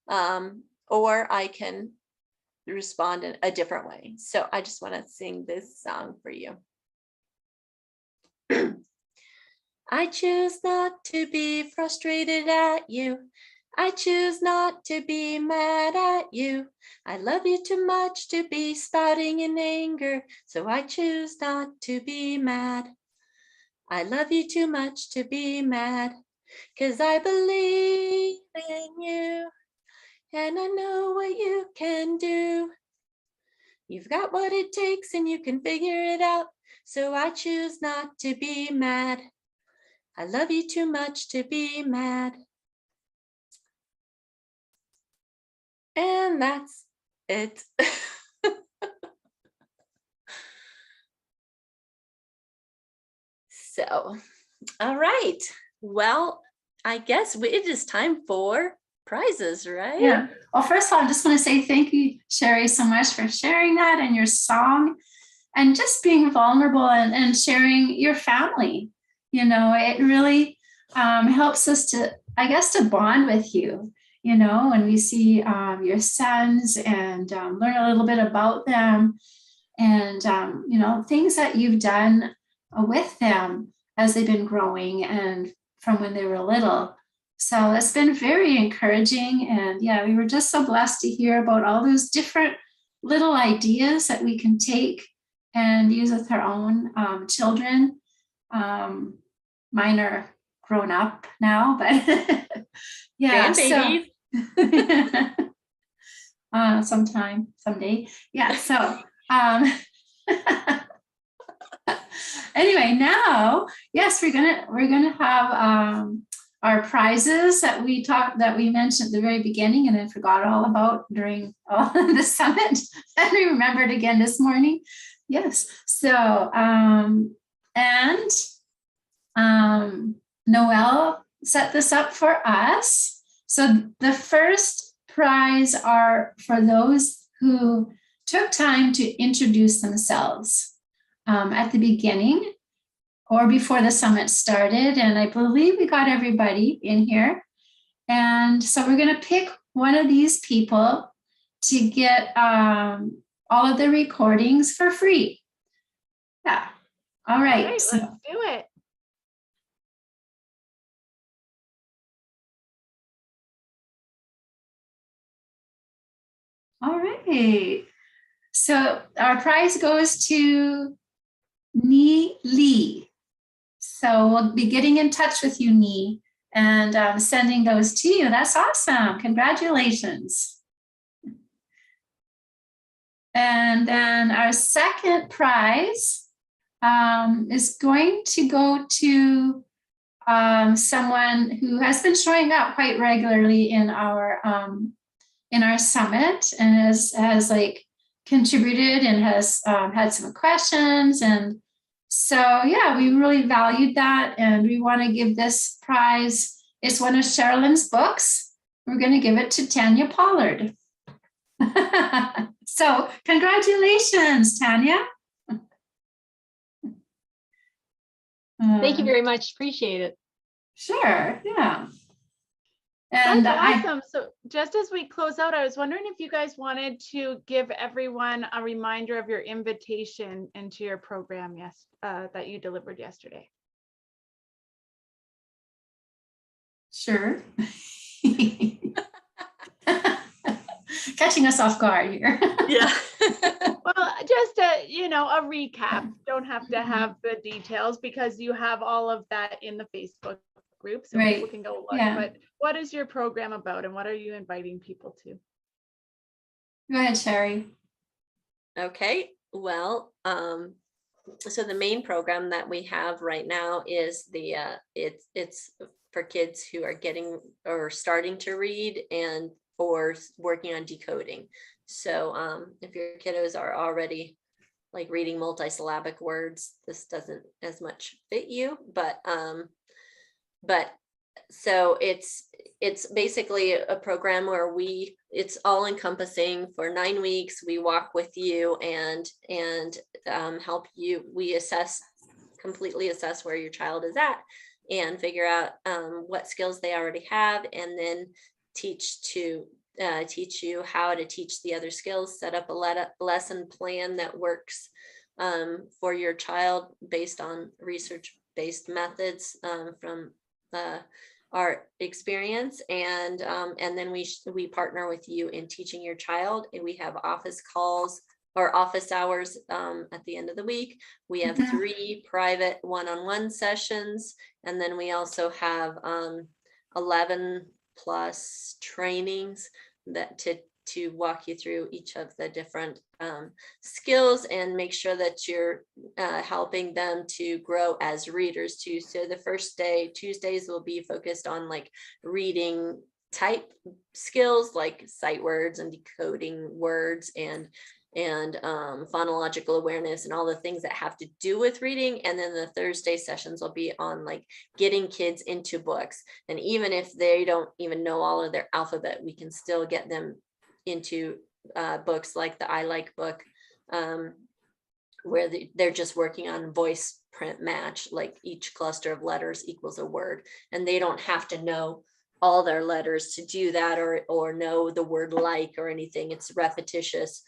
[SPEAKER 2] Or I can respond in a different way. So I just want to sing this song for you. I choose not to be frustrated at you. I choose not to be mad at you. I love you too much to be spouting in anger, so I choose not to be mad. I love you too much to be mad, 'cause I believe in you, and I know what you can do. You've got what it takes and you can figure it out, so I choose not to be mad. I love you too much to be mad. And that's it. So, all right. Well, I guess it is time for prizes, right?
[SPEAKER 1] Yeah. Well, first of all, I just want to say thank you, Sherry, so much for sharing that and your song, and just being vulnerable and sharing your family. It really helps us to, I guess, to bond with you, when we see your sons and learn a little bit about them, and, things that you've done with them as they've been growing and from when they were little. So it's been very encouraging. And yeah, we were just so blessed to hear about all those different little ideas that we can take and use with our own children. Mine are grown up now, but yeah.
[SPEAKER 2] Grandbabies.
[SPEAKER 1] Someday. Yeah. So anyway, now, yes, we're gonna have our prizes that we mentioned at the very beginning and then forgot all about during the summit, and we remembered again this morning. Yes. So Noelle set this up for us. So the first prize are for those who took time to introduce themselves at the beginning or before the summit started. And I believe we got everybody in here. And so we're going to pick one of these people to get all of the recordings for free. Yeah. All right.
[SPEAKER 3] All right,
[SPEAKER 1] So,
[SPEAKER 3] let's do it.
[SPEAKER 1] all right. So our prize goes to Ni Lee. So we'll be getting in touch with you, Nee, and sending those to you. That's awesome. Congratulations. And then our second prize is going to go to someone who has been showing up quite regularly in our summit and has like contributed and has had some questions. And so, yeah, we really valued that. And we want to give this prize. It's one of Sherilyn's books. We're going to give it to Tanya Pollard. So congratulations, Tanya.
[SPEAKER 4] Thank you very much. Appreciate it.
[SPEAKER 1] Sure, yeah. And
[SPEAKER 3] that's awesome. So just as we close out, I was wondering if you guys wanted to give everyone a reminder of your invitation into your program that you delivered yesterday.
[SPEAKER 1] Sure. Catching us off guard here.
[SPEAKER 2] Yeah.
[SPEAKER 3] Well, just a recap. Don't have to have the details because you have all of that in the Facebook group, so
[SPEAKER 1] Right.
[SPEAKER 3] people can go look.
[SPEAKER 1] Yeah.
[SPEAKER 3] But what is your program about, and what are you inviting people to?
[SPEAKER 1] Go ahead, Sherry.
[SPEAKER 2] Okay, well, so the main program that we have right now is the it's for kids who are getting or starting to read and or working on decoding. So if your kiddos are already like reading multisyllabic words, this doesn't as much fit you, but so it's basically a program where it's all encompassing for 9 weeks. We walk with you and help you. We completely assess where your child is at and figure out what skills they already have, and then teach you how to teach the other skills, set up a lesson plan that works for your child based on research-based methods from our experience, and then we partner with you in teaching your child, and we have office calls or office hours at the end of the week. We have 3 private one-on-one sessions, and then we also have 11 plus trainings that to walk you through each of the different skills and make sure that you're helping them to grow as readers too. So the first day, Tuesdays, will be focused on like reading type skills like sight words and decoding words and phonological awareness and all the things that have to do with reading. And then the Thursday sessions will be on like getting kids into books. And even if they don't even know all of their alphabet, we can still get them into books like the I Like book, where they're just working on voice print match, like each cluster of letters equals a word, and they don't have to know all their letters to do that or know the word like or anything. It's repetitious.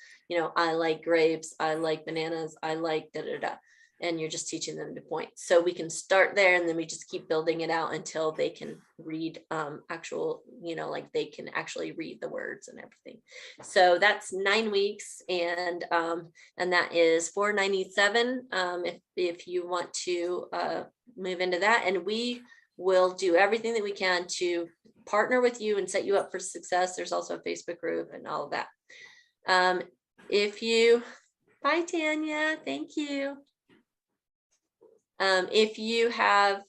[SPEAKER 2] I like grapes, I like bananas, I like da da da, and you're just teaching them to point. So we can start there, and then we just keep building it out until they can read actual, like they can actually read the words and everything. So that's 9 weeks, and that is $497 if you want to move into that, and we will do everything that we can to partner with you and set you up for success. There's also a Facebook group and all of that. Bye, Tanya, thank you. If you have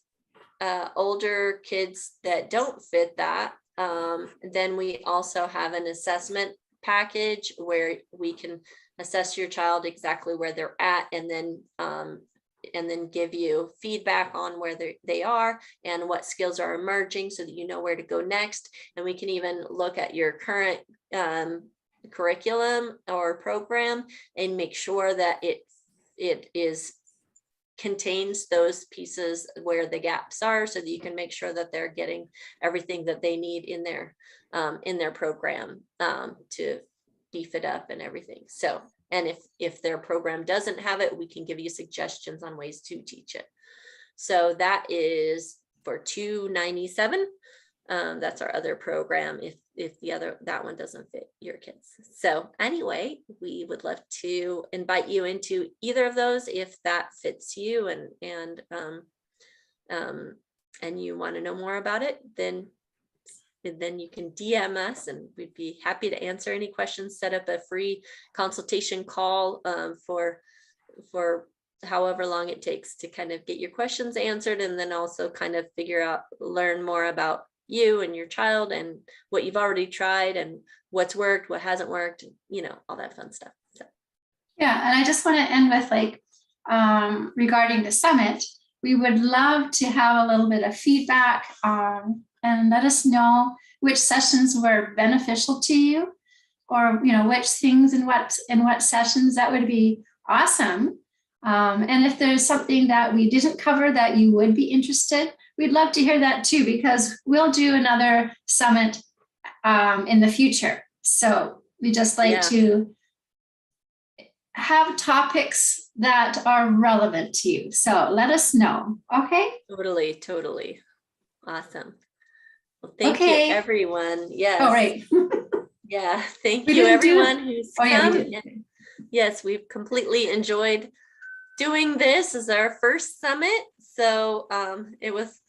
[SPEAKER 2] older kids that don't fit that, then we also have an assessment package where we can assess your child exactly where they're at, and then give you feedback on where they are and what skills are emerging so that you know where to go next. And we can even look at your current curriculum or program and make sure that it contains those pieces where the gaps are, so that you can make sure that they're getting everything that they need in their program to beef it up and everything. So, and if their program doesn't have it, we can give you suggestions on ways to teach it. So that is for $297. That's our other program if that one doesn't fit your kids. So anyway, we would love to invite you into either of those if that fits you, and and you want to know more about it, then you can DM us and we'd be happy to answer any questions, set up a free consultation call for however long it takes to kind of get your questions answered, and then also kind of learn more about you and your child and what you've already tried and what's worked, what hasn't worked, all that fun stuff. So.
[SPEAKER 1] Yeah, and I just want to end with regarding the summit, we would love to have a little bit of feedback and let us know which sessions were beneficial to you, or which things in what sessions. That would be awesome. And if there's something that we didn't cover that you would be interested, we'd love to hear that too, because we'll do another summit in the future. So we just like to have topics that are relevant to you. So let us know. Okay.
[SPEAKER 2] Totally. Awesome. Well, thank you, everyone. Yes.
[SPEAKER 1] Oh, right.
[SPEAKER 2] Yeah. Thank you, everyone who's come.
[SPEAKER 1] Yeah,
[SPEAKER 2] yes, we've completely enjoyed doing this as our first summit. So it was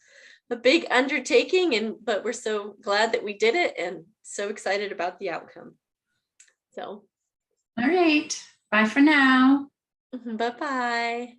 [SPEAKER 2] a big undertaking, but we're so glad that we did it and so excited about the outcome. So.
[SPEAKER 1] All right. Bye for now.
[SPEAKER 2] Bye-bye.